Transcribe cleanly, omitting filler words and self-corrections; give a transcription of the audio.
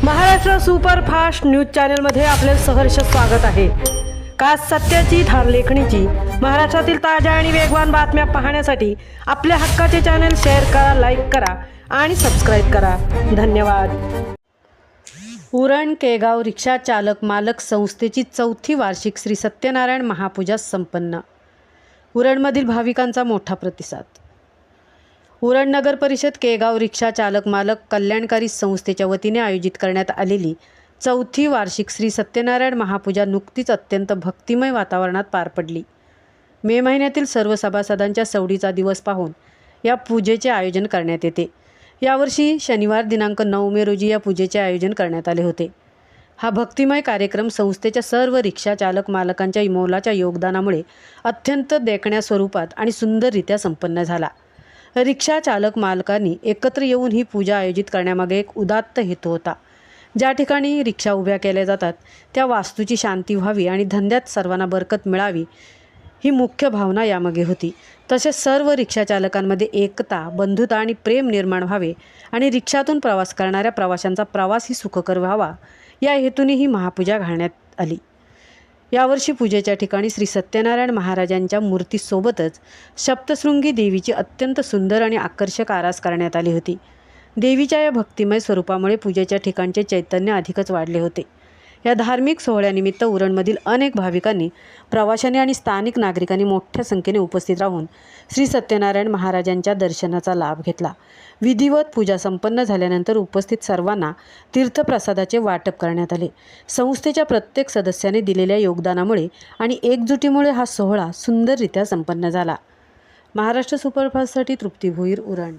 Maharashtra superfast news चॅनलमध्ये आपले सहर्ष स्वागत आहे। खास सत्याची धार लेखणीची महाराष्ट्रातील ताज्या आणि वेगवान बातम्या पाहण्यासाठी आपल्या हक्काचे चॅनल शेअर करा, लाईक करा आणि सबस्क्राईब करा। धन्यवाद। उरण केगाव रिक्षा चालक मालक संस्थेची 4थी वार्षिक श्री सत्यनारायण महापूजा संपन्न। उरणमधील भाविकांचा मोठा प्रतिसाद। उरण नगर परिषद केगाव रिक्षा चालक मालक कल्याणकारी संस्थेच्या वतीने आयोजित करण्यात आलेली 4थी वार्षिक श्री सत्यनारायण महापूजा नुकतीच अत्यंत भक्तिमय वातावरणात पार पडली। मे महिन्यातील सर्व सभासदांच्या सवडीचा दिवस पाहून या पूजेचे आयोजन करण्यात येते। यावर्षी शनिवार दिनांक 9 मे रोजी या पूजेचे आयोजन करण्यात आले होते। हा भक्तिमय कार्यक्रम संस्थेच्या सर्व रिक्षा चालक मालकांच्या मोलाच्या योगदानामुळे अत्यंत देखण्या स्वरूपात आणि सुंदररित्या संपन्न झाला। रिक्षा चालक मालकांनी एकत्र येऊन ही पूजा आयोजित करण्यामागे एक उदात्त हेतू होता। ज्या ठिकाणी रिक्षा उभ्या केल्या जातात त्या वास्तूची शांती व्हावी आणि धंद्यात सर्वांना बरकत मिळावी ही मुख्य भावना यामागे होती। तसेच सर्व रिक्षा चालकांमध्ये एकता, बंधुता आणि प्रेम निर्माण व्हावे आणि रिक्षातून प्रवास करणाऱ्या प्रवाशांचा प्रवासही सुखकर व्हावा या हेतूने ही महापूजा घालण्यात आली। यावर्षी पूजेच्या ठिकाणी श्री सत्यनारायण महाराजांच्या मूर्तीसोबतच सप्तशृंगी देवीची अत्यंत सुंदर आणि आकर्षक आरास करण्यात आली होती। देवीच्या या भक्तिमय स्वरूपामुळे पूजेच्या ठिकाणचे चैतन्य अधिकच वाढले होते। या धार्मिक सोहळ्यानिमित्त उरणमधील अनेक भाविकांनी, प्रवाशांनी आणि स्थानिक नागरिकांनी मोठ्या संख्येने उपस्थित राहून श्री सत्यनारायण महाराजांच्या दर्शनाचा लाभ घेतला। विधिवत पूजा संपन्न झाल्यानंतर उपस्थित सर्वांना तीर्थप्रसादाचे वाटप करण्यात आले। संस्थेच्या प्रत्येक सदस्याने दिलेल्या योगदानामुळे आणि एकजुटीमुळे हा सोहळा सुंदररित्या संपन्न झाला। महाराष्ट्र सुपरफास्टसाठी तृप्ती भोईर, उरण।